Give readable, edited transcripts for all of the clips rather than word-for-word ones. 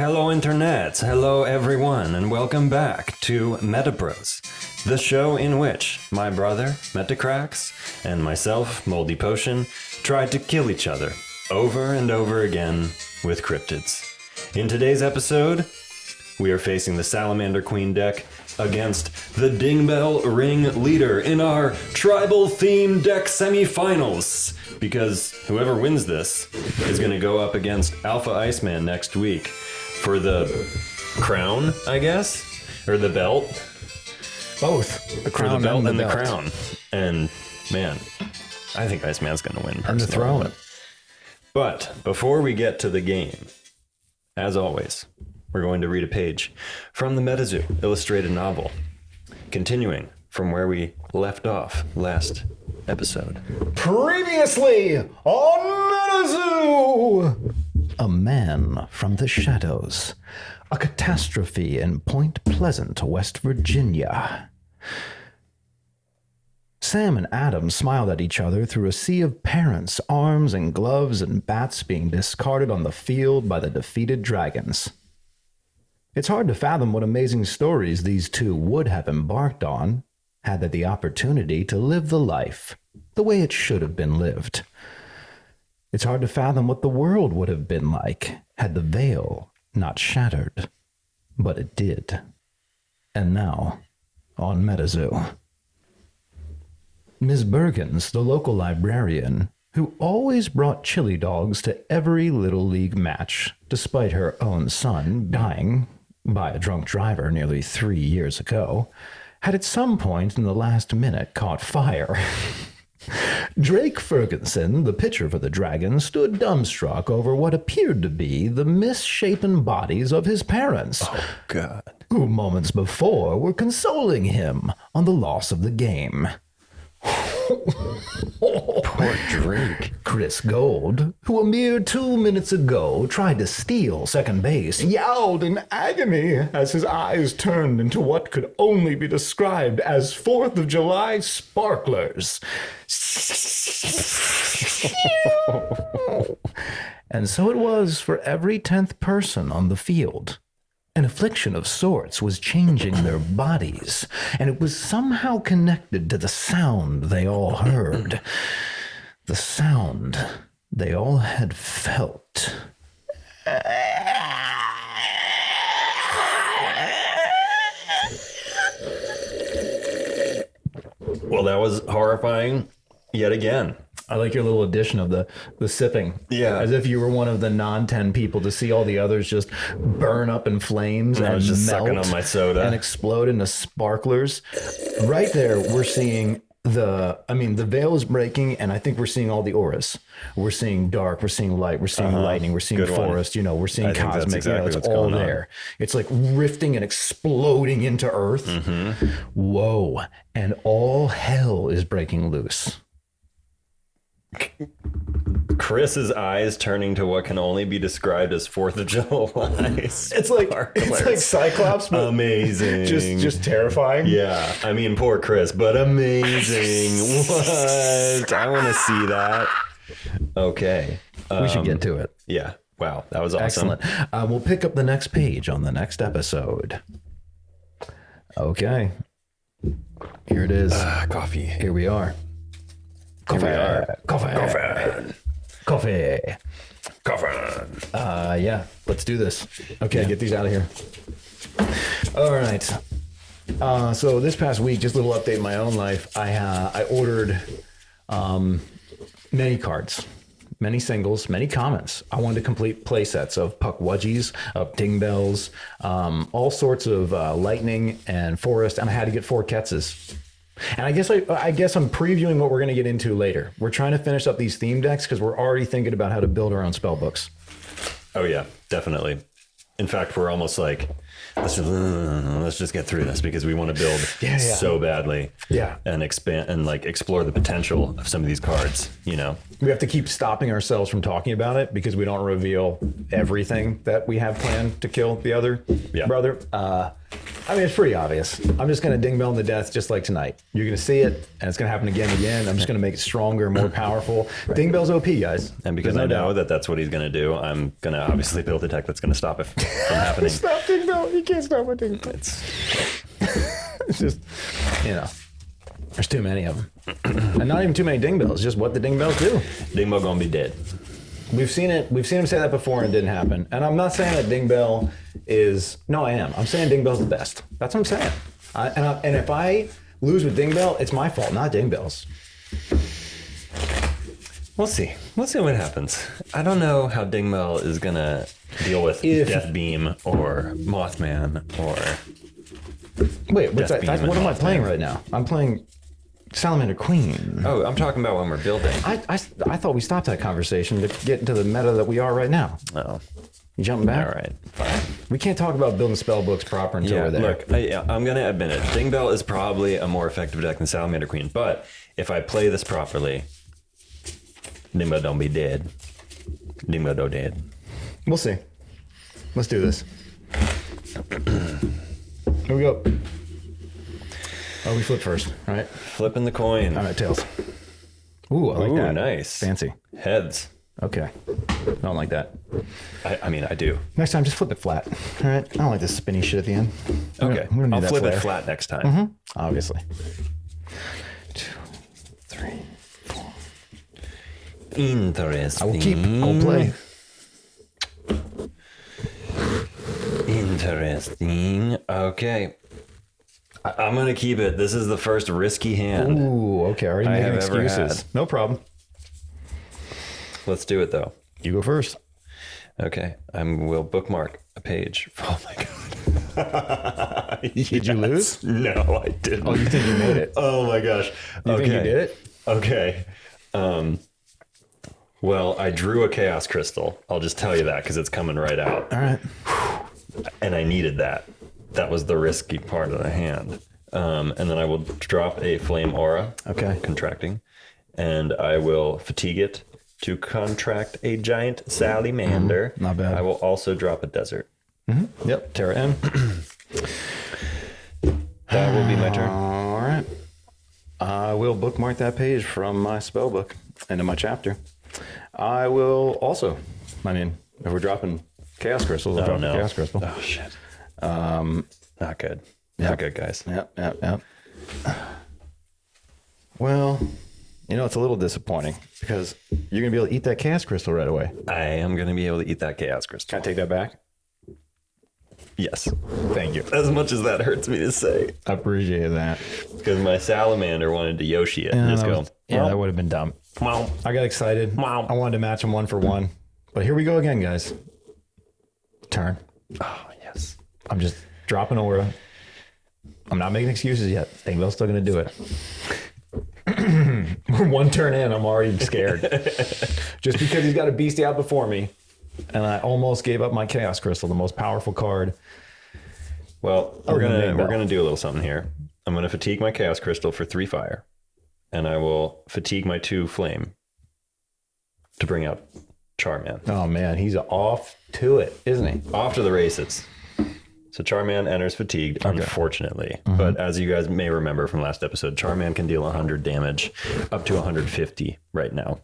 Hello internets, hello everyone, and welcome back to MetaBros, the show in which my brother, Metacrax, and myself, Moldy Potion, tried to kill each other over and over again with cryptids. In today's episode, we are facing the Salamander Queen deck against the Dingbelle Ring leader in our tribal themed deck semifinals, because whoever wins this is going to go up against Alpha Iceman next week for the crown, I guess, or the belt. Both the crown for the belt and the crown. And man, I think Iceman's going to win personally. And the throne. But before we get to the game, as always, we're going to read a page from the MetaZoo illustrated novel, continuing from where we left off last episode. Previously on MetaZoo! A man from the shadows. A catastrophe in Point Pleasant, West Virginia. Sam and Adam smiled at each other through a sea of parents, arms and gloves and bats being discarded on the field by the defeated dragons. It's hard to fathom what amazing stories these two would have embarked on had they the opportunity to live the life the way it should have been lived. It's hard to fathom what the world would have been like had the veil not shattered, but it did. And now, on MetaZoo, Ms. Bergens, the local librarian, who always brought chili dogs to every Little League match, despite her own son dying by a drunk driver nearly 3 years ago, had at some point in the last minute caught fire. Drake Ferguson, the pitcher for the Dragons, stood dumbstruck over what appeared to be the misshapen bodies of his parents. Oh, God. Who moments before were consoling him on the loss of the game. Poor Drake. Chris Gold, who a mere 2 minutes ago tried to steal second base, yowled in agony as his eyes turned into what could only be described as 4th of July sparklers. And so it was for every 10th person on the field. An affliction of sorts was changing their bodies, and it was somehow connected to the sound they all heard. The sound they all had felt. Well, that was horrifying yet again. I like your little addition of the sipping. Yeah. As if you were one of the non-10 people to see all the others just burn up in flames and I was just melt sucking on my soda and explode into sparklers. Right there, we're seeing the veil is breaking, and I think we're seeing all the auras. We're seeing dark, we're seeing light, we're seeing lightning, we're seeing forest, we're seeing cosmic. Exactly it's all there. It's like rifting and exploding into Earth. Mm-hmm. Whoa. And all hell is breaking loose. Chris's eyes turning to what can only be described as 4th of July. It's like Cyclops, but amazing, just terrifying. Yeah, I mean, poor Chris, but amazing. What? I want to see that. Okay, we should get to it. Yeah. Wow, that was awesome. Excellent. We'll pick up the next page on the next episode. Okay, here it is. Coffee. Here we are. Coffee. Yeah, let's do this. Okay, Get these out of here. All right. So this past week, just a little update in my own life. I ordered many cards, many singles, many comments. I wanted to complete play sets of Puckwudgies, of Dingbelles, all sorts of lightning and forest, and I had to get 4 Ketzes. And I guess I'm previewing what we're going to get into later. We're trying to finish up these theme decks because we're already thinking about how to build our own spell books. Oh yeah, definitely. In fact, we're almost like, let's just get through this because we want to build so badly. Yeah. And expand and explore the potential of some of these cards, We have to keep stopping ourselves from talking about it because we don't reveal everything that we have planned to kill the other brother. I mean, it's pretty obvious. I'm just going to Dingbelle him to death just like tonight. You're going to see it, and it's going to happen again and again. I'm just going to make it stronger, more powerful. Right. Dingbelle's OP, guys. And because I know that that's what he's going to do, I'm going to obviously build a deck that's going to stop it from happening. Stop Dingbelle. You can't stop with Dingbelle. It's just, you know, there's too many of them. And not even too many Dingbelles, just what the Dingbelles do. Dingbelle going to be dead. We've seen him say that before and it didn't happen. And I'm not saying that Dingbelle is, no, I am. I'm saying Dingbelle's the best. That's what I'm saying. And if I lose with Dingbelle, it's my fault, not Dingbelle's. We'll see. We'll see what happens. I don't know how Dingbelle is going to deal with Death Beam or Mothman or... Wait, what am I playing right now? I'm playing Salamander Queen. Oh, I'm talking about when we're building. I thought we stopped that conversation to get into the meta that we are right now. Oh. You jumping back? All right, fine. We can't talk about building spell books proper until we're there. Look, I'm going to admit it. Dingbelle is probably a more effective deck than Salamander Queen, but if I play this properly, Dingbelle don't be dead. Dingbelle don't dead. We'll see. Let's do this. Here we go. Oh, we flip first, all right? Flipping the coin. All right, tails. Ooh, I like that. Nice. Fancy. Heads. Okay. I don't like that. I mean, I do. Next time, just flip it flat. All right? I don't like this spinny shit at the end. Okay. I'll flip it flat next time. Mm-hmm. Obviously. 2, 3, 4. Interesting. I'll play. Interesting. Okay. I'm going to keep it. This is the first risky hand. Ooh, okay. Already making excuses. No problem. Let's do it, though. You go first. Okay. I will bookmark a page. Oh, my God. Did you lose? No, I didn't. Oh, you think you made it? Oh, my gosh. You think you did it? Okay. Well, I drew a chaos crystal. I'll just tell you that because it's coming right out. All right. And I needed that. That was the risky part of the hand. And then I will drop a flame aura. Okay. Contracting. And I will fatigue it to contract a giant salamander. Not bad. I will also drop a desert. Mm-hmm. Yep. Terra M. That will be my turn. All right. I will bookmark that page from my spell book into my chapter. I will also, I mean, if we're dropping chaos crystals, I'll drop a chaos crystal. Oh, shit. Not good. Not good, guys. Yep. Well, you know, it's a little disappointing because you're going to be able to eat that chaos crystal right away. I am going to be able to eat that chaos crystal. Can I take that back? Yes. Thank you. As much as that hurts me to say. I appreciate that. Because my salamander wanted to Yoshi it and just go. That would have been dumb. Wow. I got excited. Wow. I wanted to match them 1 for 1. But here we go again, guys. Turn. Oh, yes. I'm just dropping aura. I'm not making excuses yet. Dingbelle's still going to do it. We're 1 turn in. I'm already scared. Just because he's got a beastie out before me. And I almost gave up my chaos crystal, the most powerful card. Well, we're gonna do a little something here. I'm gonna fatigue my chaos crystal for 3 fire, and I will fatigue my 2 flame to bring out Charman. Oh man, he's off to it, isn't he? Off to the races. So Charman enters fatigued, unfortunately. Mm-hmm. But as you guys may remember from last episode, Charman can deal 100 damage, up to 150 right now.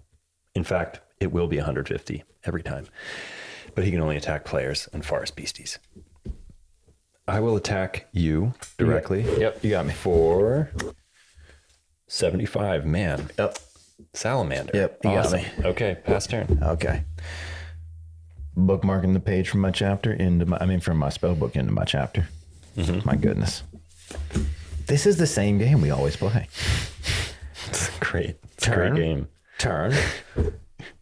In fact, it will be 150 every time. But he can only attack players and forest beasties. I will attack you directly. Yep, you got me. For 75, man. Yep. Salamander. Yep, you got me. Okay, pass turn. Okay. Bookmarking the page from my chapter from my spell book into my chapter. Mm-hmm. My goodness. This is the same game we always play. It's great. It's a great game. Turn.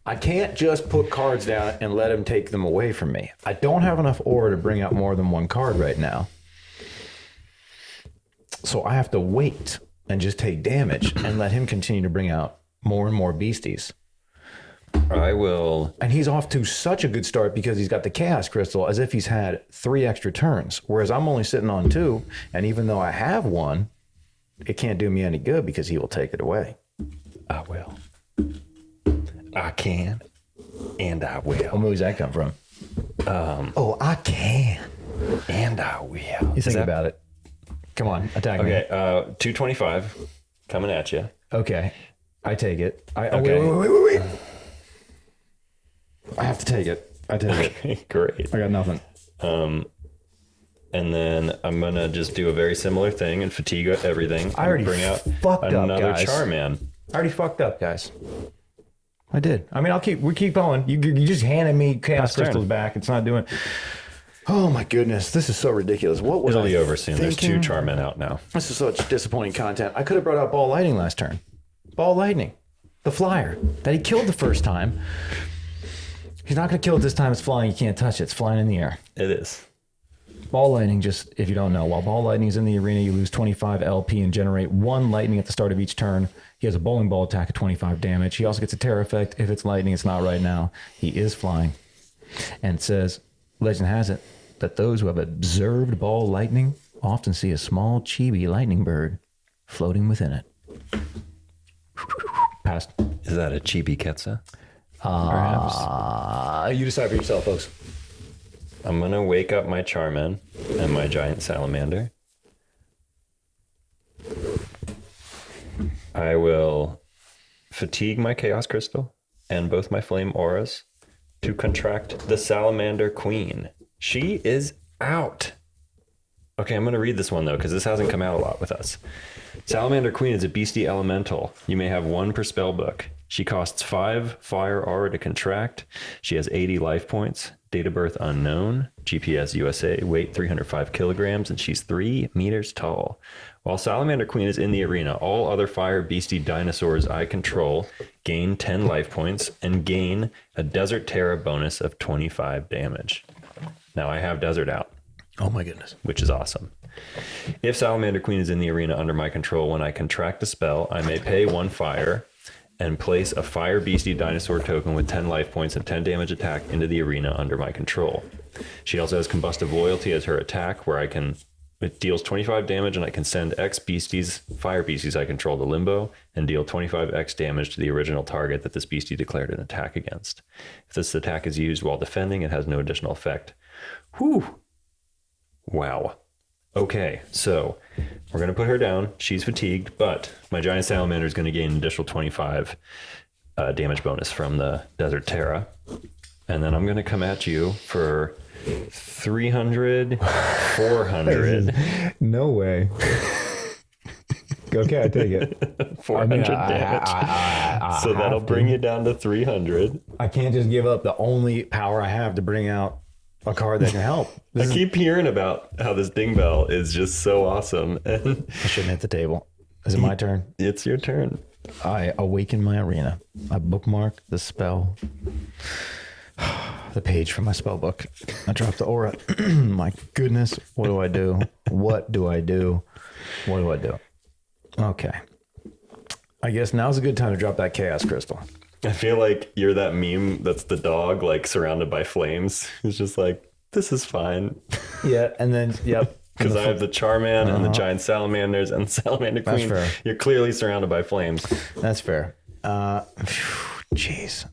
I can't just put cards down and let him take them away from me. I don't have enough aura to bring out more than 1 card right now. So I have to wait and just take damage and let him continue to bring out more and more beasties. I will. And he's off to such a good start because he's got the chaos crystal as if he's had 3 extra turns. Whereas I'm only sitting on 2. And even though I have 1, it can't do me any good because he will take it away. I will. I can, and I will. What movie does that come from? I can, and I will. You think about it. Come on, attack me. Okay, 225 coming at you. Okay, I take it. Okay. Wait. I have to take it. I take it. Okay, great. I got nothing. And then I'm gonna just do a very similar thing and fatigue everything. I already bring out fucked up, another guys. Charman. I already fucked up, guys. I did. I mean, we keep going. You just handed me chaos crystals back. It's not doing. Oh my goodness, this is so ridiculous. What was It'll I be over soon. There's thinking? 2 Charmen out now. This is such disappointing content. I could have brought out Ball Lightning last turn. Ball Lightning, the flyer that he killed the first time. He's not going to kill it this time. It's flying. You can't touch it. It's flying in the air. It is. Ball Lightning, just if you don't know, while Ball Lightning is in the arena, you lose 25 LP and generate 1 lightning at the start of each turn. He has a bowling ball attack at 25 damage. He also gets a terror effect. If it's lightning, it's not right now. He is flying. And it says, legend has it, that those who have observed Ball Lightning often see a small chibi lightning bird floating within it. Passed. Is that a chibi Ketsa? Perhaps. You decide for yourself, folks. I'm gonna wake up my Charman and my giant salamander. I will fatigue my chaos crystal and both my flame auras to contract the Salamander Queen. She is out. Okay, I'm going to read this one, though, because this hasn't come out a lot with us. Salamander Queen is a beastie elemental. You may have 1 per spell book. She costs 5 fire aura to contract. She has 80 life points. Date of birth unknown. GPS USA. Weight 305 kilograms, and she's 3 meters tall. While Salamander Queen is in the arena, all other fire beastie dinosaurs I control gain 10 life points and gain a Desert Terra bonus of 25 damage. Now I have Desert out. Oh my goodness. Which is awesome. If Salamander Queen is in the arena under my control, when I contract a spell, I may pay 1 fire and place a fire beastie dinosaur token with 10 life points and 10 damage attack into the arena under my control. She also has Combustive Loyalty as her attack, where it deals 25 damage and I can send X beasties, fire beasties I control to Limbo and deal 25X damage to the original target that this beastie declared an attack against. If this attack is used while defending, it has no additional effect. Whew. Wow. Okay, so we're going to put her down. She's fatigued, but my giant salamander is going to gain an additional 25 damage bonus from the Desert Terra. And then I'm going to come at you for 300, 400. No way. Okay, I take it. 400 damage. So that'll bring you down to 300. I can't just give up the only power I have to bring out a card that can help. I keep hearing about how this Dingbelle is just so awesome. And I shouldn't hit the table. Is it my turn? It's your turn. I awaken my arena. I bookmark the spell. The page from my spell book. I drop the aura. My goodness. What do I do? What do I do? What do I do? Okay. I guess now's a good time to drop that chaos crystal. I feel like you're that meme that's the dog, like, surrounded by flames. It's just like, this is fine. Yeah, and then, yep. Because I have the Charman and the giant salamanders and the Salamander Queen. That's fair. You're clearly surrounded by flames. That's fair. Jeez.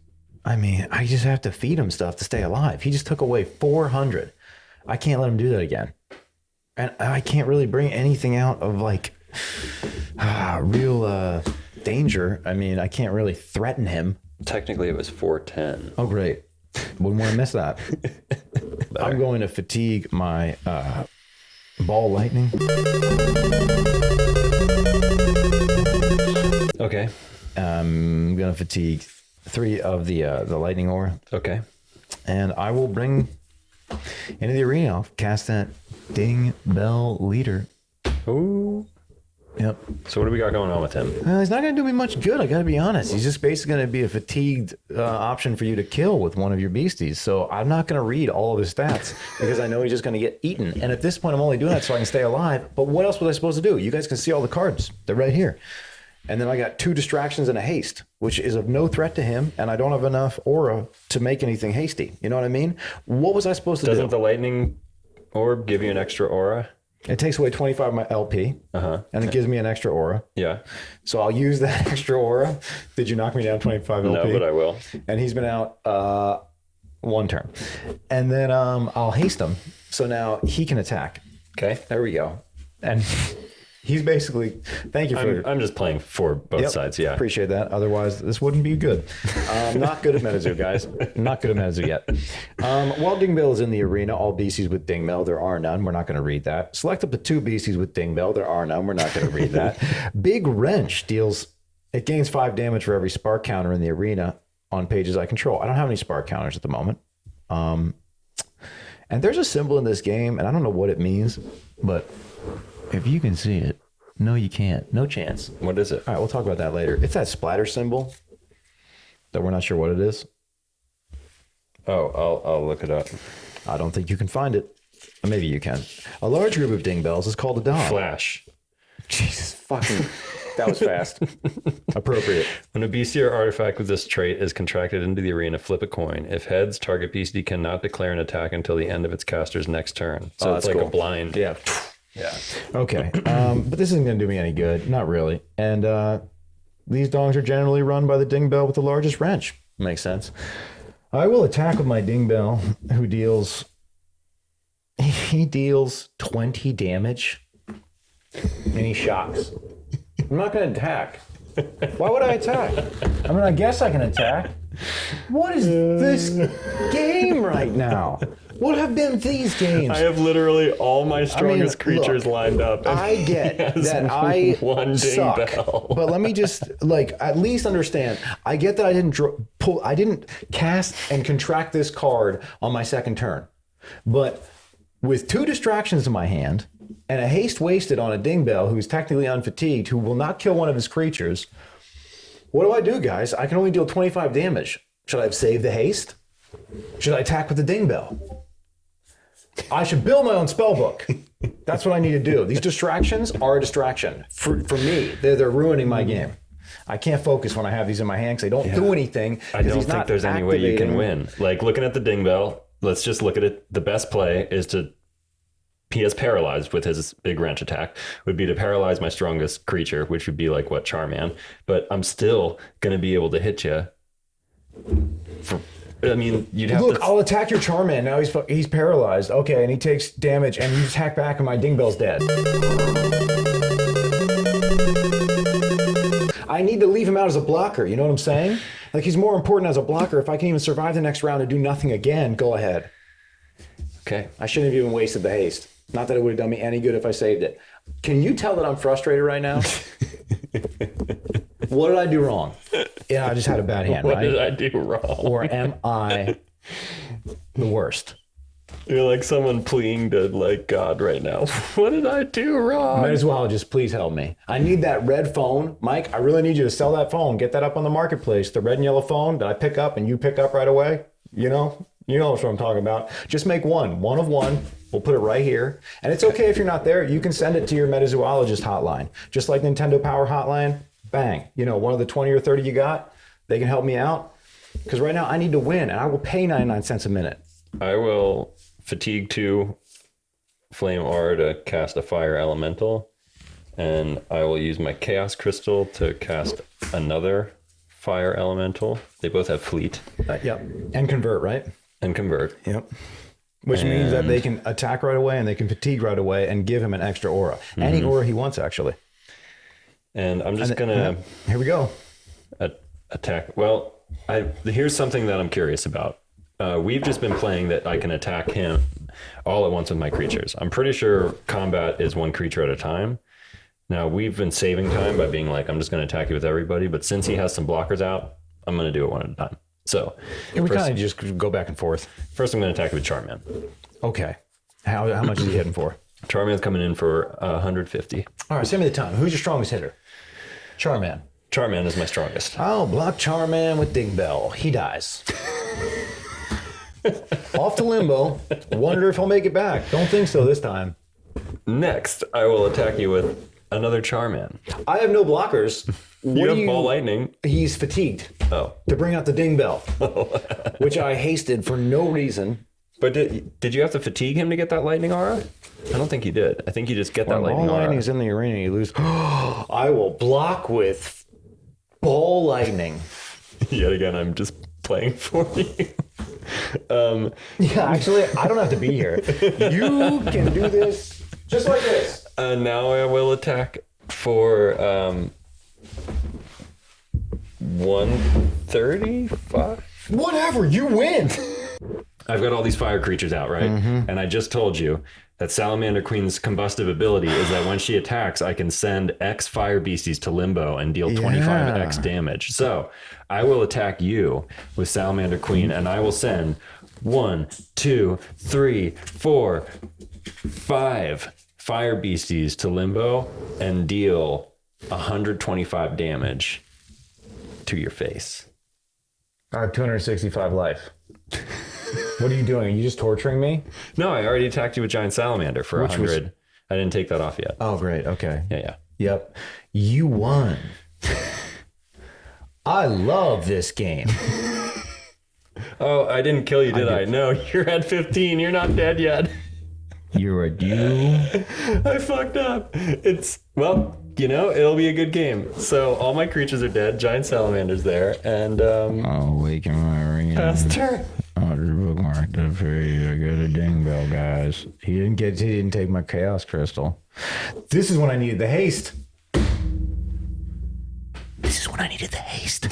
I mean, I just have to feed him stuff to stay alive. He just took away 400. I can't let him do that again. And I can't really bring anything out of, like, real danger. I mean, I can't really threaten him. Technically, it was 410. Oh, great. Wouldn't want to miss that. I'm going to fatigue my Ball Lightning. Okay. I'm going to fatigue 3 of the Lightning Aura. Okay. And I will bring into the arena. I'll cast that Dingbelle Leader. Ooh. Yep. So what do we got going on with him? He's not going to do me much good, I got to be honest. He's just basically going to be a fatigued option for you to kill with one of your beasties. So I'm not going to read all of his stats because I know he's just going to get eaten. And at this point, I'm only doing that so I can stay alive. But what else was I supposed to do? You guys can see all the cards. They're right here. And then I got 2 distractions and a haste, which is of no threat to him. And I don't have enough aura to make anything hasty. You know what I mean? What was I supposed to do? Doesn't the lightning orb give you an extra aura? It takes away 25 of my LP, and it gives me an extra aura. Yeah. So I'll use that extra aura. Did you knock me down 25 LP? No, but I will. And he's been out 1 turn. And then I'll haste him. So now he can attack. Okay. There we go. And he's basically, thank you for... I'm just playing for both sides, yeah. Appreciate that. Otherwise, this wouldn't be good. Not good at MetaZoo, guys. Not good at MetaZoo yet. While Dingbelle is in the arena, all beasties with Dingbelle, there are none. We're not going to read that. Select up to 2 beasties with Dingbelle, there are none. We're not going to read that. Big Wrench deals... It gains 5 damage for every spark counter in the arena on pages I control. I don't have any spark counters at the moment. And there's a symbol in this game, and I don't know what it means, but if you can see it, no, you can't. No chance. What is it? All right, we'll talk about that later. It's that splatter symbol that we're not sure what it is. Oh, I'll look it up. I don't think you can find it. Maybe you can. A large group of Dingbelles is called a Dunn. Flash. Jesus fucking... That was fast. Appropriate. When a beastie or artifact with this trait is contracted into the arena, flip a coin. If heads, target beastie cannot declare an attack until the end of its caster's next turn. So it's like a blind. Yeah. Yeah. Okay. But this isn't going to do me any good. Not really. And these dogs are generally run by the Dingbelle with the largest wrench. Makes sense. I will attack with my Dingbelle, who deals... He deals 20 damage. And he shocks. I'm not going to attack. Why would I attack? I mean, I guess I can attack. What is this game right now? What have been these games? I have literally all my strongest creatures lined up. I get that I one suck, Dingbelle. but let me just at least understand. I get that I didn't cast and contract this card on my second turn, but with 2 distractions in my hand and a haste wasted on a Dingbelle who's technically unfatigued, who will not kill one of his creatures, what do I do, guys? I can only deal 25 damage. Should I have saved the haste? Should I attack with the Dingbelle? I should build my own spell book. That's what I need to do. These distractions are a distraction. For me, they're ruining my game. I can't focus when I have these in my hand because they don't do anything. I don't think there's any way you can win. Like, looking at the Dingbelle, let's just look at it. The best play is to... He has paralyzed with his big wrench attack, would be to paralyze my strongest creature, which would be like what, Charman. But I'm still going to be able to hit you. You'd have to... I'll attack your Charman. Now he's paralyzed. Okay, and he takes damage, and you attack back, and my Dingbelle's dead. I need to leave him out as a blocker. You know what I'm saying? Like, he's more important as a blocker. If I can even survive the next round and do nothing again, go ahead. Okay. I shouldn't have even wasted the haste. Not that it would have done me any good if I saved it. Can you tell that I'm frustrated right now? What did I do wrong? Yeah, I just had a bad hand, right? What did I do wrong? Or am I the worst? You're like someone pleading to like God right now. What did I do wrong? Might as well just please help me. I need that red phone. Mike, I really need you to sell that phone. Get that up on the marketplace. The red and yellow phone that I pick up and you pick up right away. You know what I'm talking about. Just make one of one. We'll put it right here. And it's okay if you're not there. You can send it to your metazoologist hotline. Just like Nintendo Power Hotline, bang. One of the 20 or 30 you got, they can help me out. Because right now I need to win, and I will pay 99 cents a minute. I will fatigue 2 flame aura to cast a fire elemental. And I will use my chaos crystal to cast another fire elemental. They both have fleet. Yep. And convert, right? And convert. Yep. Which means that they can attack right away and they can fatigue right away and give him an extra aura. Mm-hmm. Any aura he wants, actually. And I'm just going to... Here we go. Attack. Well, here's something that I'm curious about. We've just been playing that I can attack him all at once with my creatures. I'm pretty sure combat is 1 creature at a time. Now, we've been saving time by being like, I'm just going to attack you with everybody. But since he has some blockers out, I'm going to do it one at a time. So we kind of just go back and forth. First, I'm going to attack you with Charman. Okay. How much is he hitting for? Charman's coming in for 150. All right, send me the time. Who's your strongest hitter? Charman. Charman is my strongest. I'll block Charman with Dingbelle. He dies. Off to limbo. Wonder if he'll make it back. Don't think so this time. Next, I will attack you with another Charman. I have no blockers. You have ball lightning. He's fatigued. Oh. To bring out the Dingbelle, which I hasted for no reason. But did you have to fatigue him to get that lightning aura? I don't think you did. I think you just get that lightning aura. Ball lightning is in the arena, you lose. I will block with ball lightning. Yet again, I'm just playing for you. Yeah, actually, I don't have to be here. You can do this just like this. Now I will attack for 135. Whatever, you win. I've got all these fire creatures out, right? And I just told you that Salamander Queen's combustive ability is that when she attacks, I can send X fire beasties to limbo and deal 25X damage. So I will attack you with Salamander Queen, and I will send 1, 2, 3, 4, 5 fire beasties to limbo and deal 125 damage to your face. I have 265 life. What are you doing? Are you just torturing me? No, I already attacked you with Giant Salamander for 100. I didn't take that off yet. Oh, great. Okay. Yeah. Yep. You won. I love this game. Oh, I didn't kill you, did I? No, you're at 15. You're not dead yet. You're a dude. I fucked up. It'll be a good game. So all my creatures are dead. Giant Salamander's there. And, Waking my ring. pass turn. I'll just bookmark the page. I got a Dingbelle, guys. He didn't take my chaos crystal. This is when I needed the haste. This is when I needed the haste.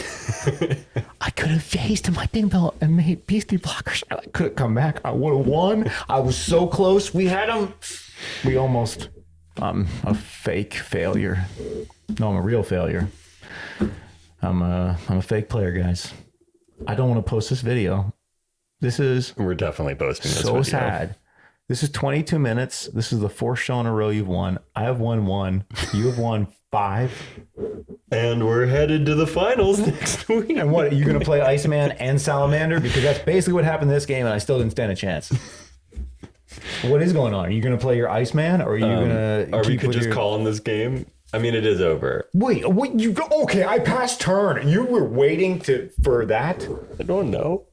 I could have hasted my Dingbelle and made beastie blockers. I could have come back. I would have won. I was so close. We had him. We almost. I'm a fake failure. No, I'm a real failure. I'm a fake player, guys. I don't want to post this video. We're definitely posting this so video. sad. This is 22 minutes. This is the fourth show in a row you've won. I have won 1. You have won 5. And we're headed to the finals next week. And what, are you going to play Iceman and Salamander? Because that's basically what happened in this game, and I still didn't stand a chance. What is going on? Are you going to play your Iceman, or are you going to Or we could just call in this game. I mean, it is over. Wait, okay, I passed turn. You were waiting for that? I don't know.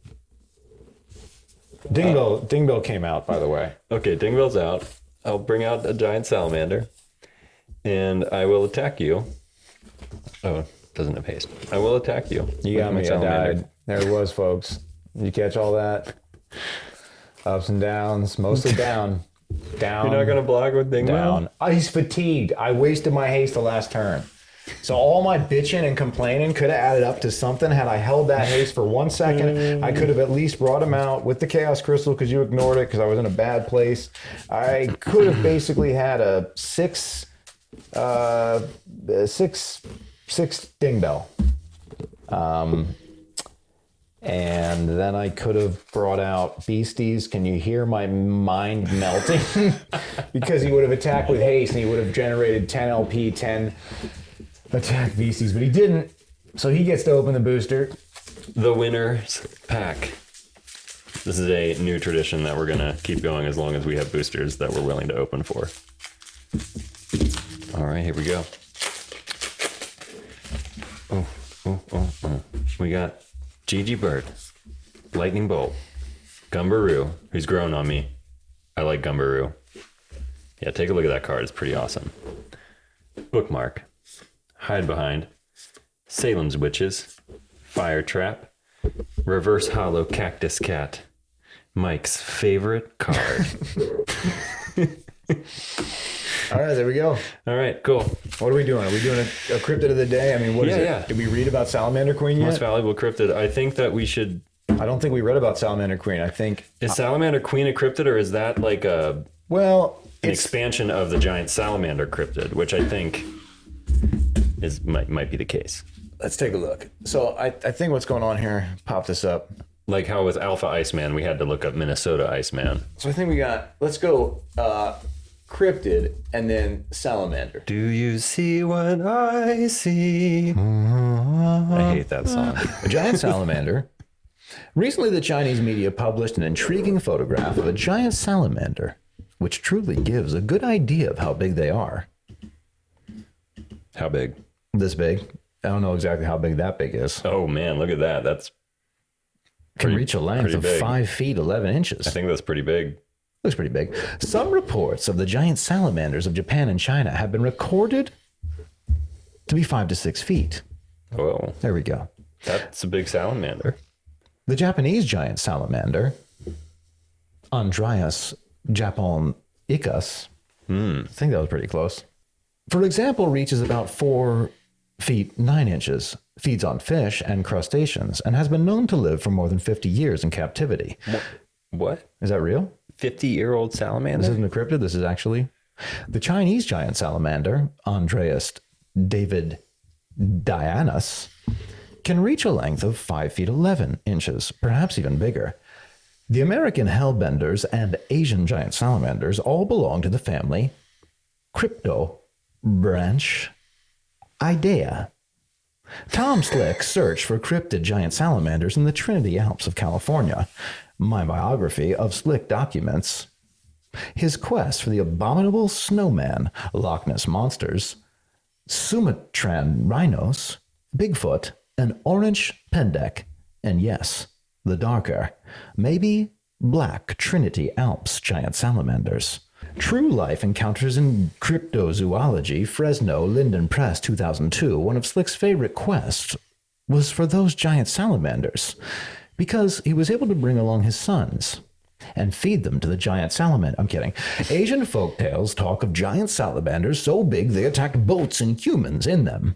Dingbelle came out, by the way. Okay, Dingbelle's out. I'll bring out a Giant Salamander. And I will attack you. Oh, doesn't have haste. I will attack you. You got me, I died. There it was, folks. You catch all that? Ups and downs, mostly down. Down. You're not going to block with Dingbelle? Down. He's fatigued. I wasted my haste the last turn. So all my bitching and complaining could have added up to something. Had I held that haste for 1 second, I could have at least brought him out with the Chaos Crystal because you ignored it because I was in a bad place. I could have basically had a 6 Dingbelle. And then I could have brought out beasties. Can you hear my mind melting? Because he would have attacked with haste and he would have generated 10 LP, 10 attack beasties, but he didn't. So he gets to open the booster. The winner's pack. This is a new tradition that we're going to keep going as long as we have boosters that we're willing to open for. All right, here we go. Oh. We got Gigi Bird, Lightning Bolt, Gumbaroo, who's grown on me. I like Gumbaroo. Yeah, take a look at that card. It's pretty awesome. Bookmark, Hide Behind, Salem's Witches, Fire Trap, Reverse Hollow Cactus Cat, Mike's favorite card. All right, there we go. All right, cool. What are we doing? Are we doing a cryptid of the day? I mean, what is it? Yeah. Did we read about Salamander Queen yet? Most valuable cryptid. I think that we should. I don't think we read about Salamander Queen. I think. Is Salamander Queen a cryptid, or is that like an expansion of the giant salamander cryptid, which I think might be the case. Let's take a look. So I think what's going on here, pop this up. Like how with Alpha Iceman, we had to look up Minnesota Iceman. So I think we got, let's go Cryptid and then Salamander. Do you see what I see? I hate that song. A giant salamander. Recently, the Chinese media published an intriguing photograph of a giant salamander, which truly gives a good idea of how big they are. How big? This big. I don't know exactly how big that big is. Oh man, look at that. That's can reach a length of 5 feet 11 inches. I think that's pretty big. Looks pretty big. Some reports of the giant salamanders of Japan and China have been recorded to be 5 to 6 feet. Whoa. There we go. That's a big salamander. The Japanese giant salamander, Andreas japonicus, I think that was pretty close. For example, reaches about 4 feet 9 inches, feeds on fish and crustaceans, and has been known to live for more than 50 years in captivity. What? Is that real? 50-year-old salamander? This isn't a cryptid. This is actually the Chinese giant salamander, Andreas David Dianus, can reach a length of 5 feet 11 inches, perhaps even bigger. The American hellbenders and Asian giant salamanders all belong to the family Cryptobranchidae. Tom Slick searched for cryptid giant salamanders in the Trinity Alps of California. My biography of Slick documents his quest for the abominable snowman, Loch Ness monsters, Sumatran rhinos, Bigfoot, an orange pendek, and yes, the darker, maybe black Trinity Alps giant salamanders. True Life Encounters in Cryptozoology, Fresno, Linden Press, 2002. One of Slick's favorite quests was for those giant salamanders, because he was able to bring along his sons and feed them to the giant salamander. I'm kidding. Asian folktales talk of giant salamanders so big they attacked boats and humans in them.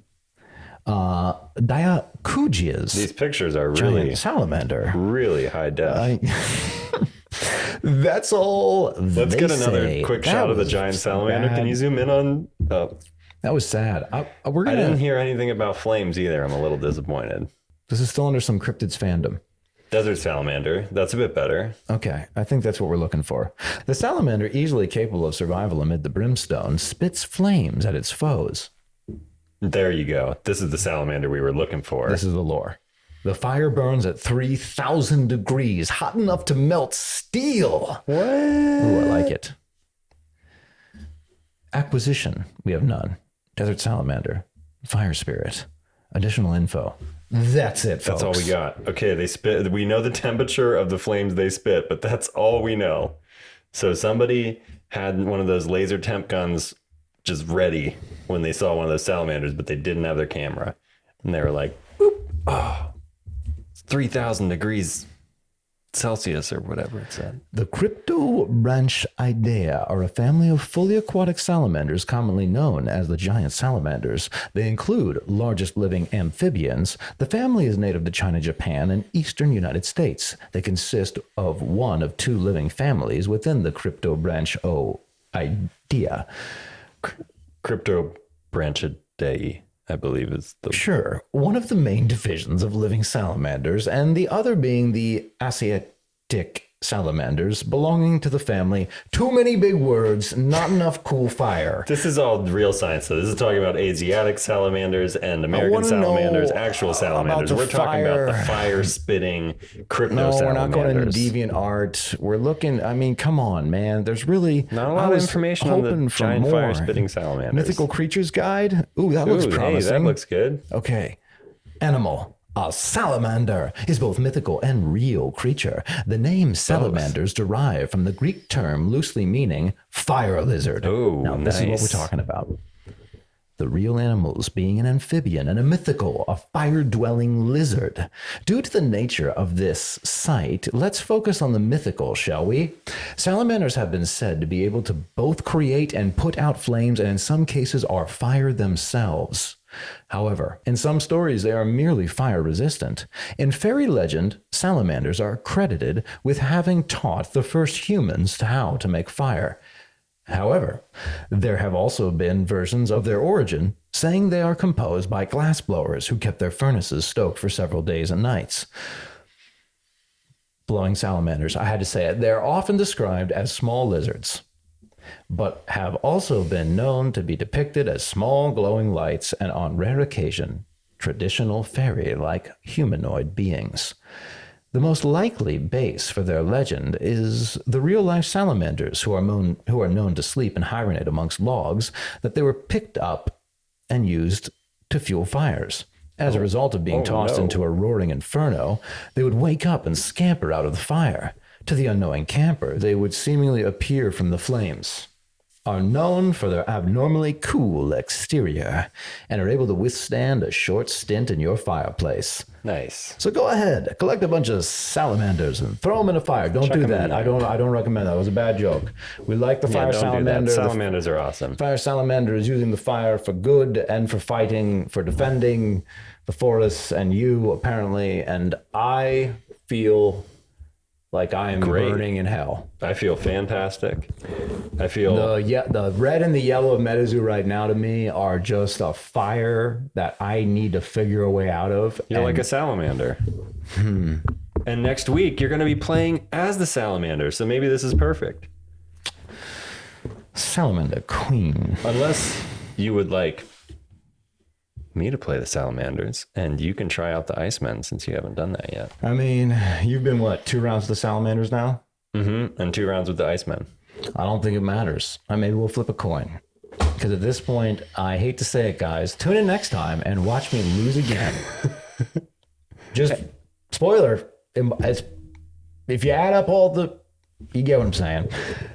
Diacugia's These pictures are giant salamander. really high def. That's all. Let's get another quick shot of the giant salamander. Can you zoom in on? That was sad. I didn't hear anything about flames either. I'm a little disappointed. This is still under some cryptids fandom. Desert salamander. That's a bit better. Okay, I think that's what we're looking for. The salamander, easily capable of survival amid the brimstone, spits flames at its foes. There you go. This is the salamander we were looking for. This is the lore. The fire burns at 3,000 degrees, hot enough to melt steel. What? Ooh, I like it. Acquisition, we have none. Desert salamander, fire spirit, additional info. That's it, folks. That's all we got. Okay, they spit. We know the temperature of the flames they spit, but that's all we know. So somebody had one of those laser temp guns just ready when they saw one of those salamanders, but they didn't have their camera. And they were like, boop, oh, it's 3,000 degrees Celsius or whatever it said. The Cryptobranchidae are a family of fully aquatic salamanders commonly known as the giant salamanders. They include largest living amphibians. The family is native to China, Japan, and eastern United States. They consist of one of 2 living families within the Cryptobranchidae. Cryptobranchidae, I believe is the... Sure, one of the main divisions of living salamanders, and the other being the Asiatic salamanders, belonging to the family. Too many big words, not enough cool fire. This is all real science, though. This is talking about Asiatic salamanders and American salamanders, actual salamanders. We're talking about the fire-spitting crypto salamanders. No, we're not going into deviant art. We're looking, I mean, come on, man. There's really... Not a lot of information on the giant fire-spitting salamanders. Mythical Creatures Guide? Ooh, that looks promising. Hey, that looks good. Okay. Animal. A salamander is both mythical and real creature. The name salamanders derive from the Greek term loosely meaning fire lizard. Oh, now, this is what we're talking about. The real animals being an amphibian and a mythical, a fire-dwelling lizard. Due to the nature of this site, let's focus on the mythical, shall we? Salamanders have been said to be able to both create and put out flames, and in some cases are fire themselves. However, in some stories, they are merely fire resistant. In fairy legend, salamanders are credited with having taught the first humans how to make fire. However, there have also been versions of their origin saying they are composed by glassblowers who kept their furnaces stoked for several days and nights. Blowing salamanders, I had to say it, they're often described as small lizards, but have also been known to be depicted as small glowing lights and, on rare occasion, traditional fairy-like humanoid beings. The most likely base for their legend is the real-life salamanders who are known to sleep and hibernate amongst logs that they were picked up and used to fuel fires. As a result of being tossed into a roaring inferno, they would wake up and scamper out of the fire. To the unknowing camper, they would seemingly appear from the flames. are known for their abnormally cool exterior and are able to withstand a short stint in your fireplace. Nice. So go ahead, collect a bunch of salamanders and throw them in a fire. Don't do that. I don't recommend that. It was a bad joke. We like the fire salamander. Salamanders are awesome. Fire salamander is using the fire for good and for fighting, for defending the forests and you, apparently. And I feel like I am burning in hell. I feel fantastic. I feel... The red and the yellow of MetaZoo right now to me are just a fire that I need to figure a way out of. You're like a salamander. And next week, you're going to be playing as the salamander, so maybe this is perfect. Salamander Queen. Unless you would like me to play the salamanders, and you can try out the Icemen since you haven't done that yet. I mean, you've been, 2 rounds with the salamanders now? Mm-hmm, and 2 rounds with the Icemen. I don't think it matters. Maybe we'll flip a coin. Because at this point, I hate to say it, guys, tune in next time and watch me lose again. Just, spoiler, if you add up you get what I'm saying.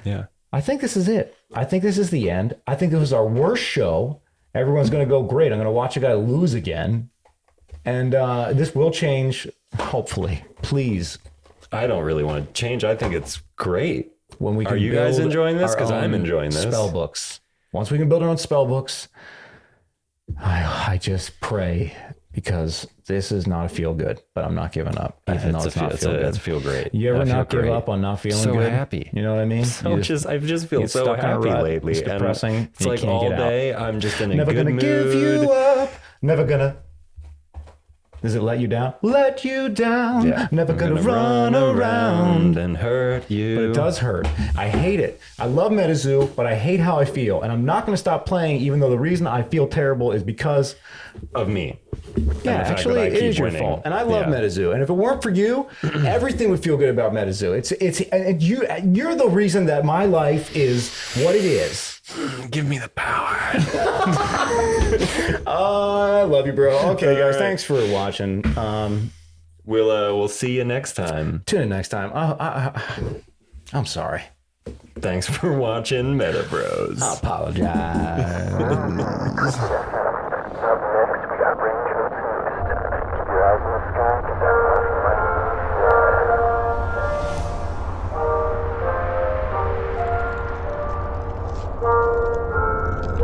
Yeah. I think this is it. I think this is the end. I think this was our worst show. Everyone's going to go, great, I'm going to watch a guy lose again. And this will change, hopefully. Please. I don't really want to change. I think it's great. When we can Are you guys enjoying this? Because I'm enjoying this. Spell books. Once we can build our own spell books, I just pray, because this is not a feel good, but I'm not giving up. Even though it's not feel good. It's feel great. You ever not give up on not feeling good? So happy. You know what I mean? I just feel so happy lately. It's depressing. And it's like all day I'm just in a good mood. Never gonna give you up. Never gonna. Does it let you down? Let you down. Yeah. Never gonna run around and hurt you. But it does hurt. I hate it. I love MetaZoo, but I hate how I feel. And I'm not going to stop playing, even though the reason I feel terrible is because of me. Yeah, actually, it is your fault. And I love MetaZoo. And if it weren't for you, everything would feel good about MetaZoo. You're the reason that my life is what it is. Give me the power. I love you, bro. Okay, guys, thanks for watching. We'll see you next time. Tune in next time. I'm sorry. Thanks for watching Meta Bros. I apologize. Up next, we gotta bring you to keep your eyes on the sky, 'cause that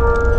might be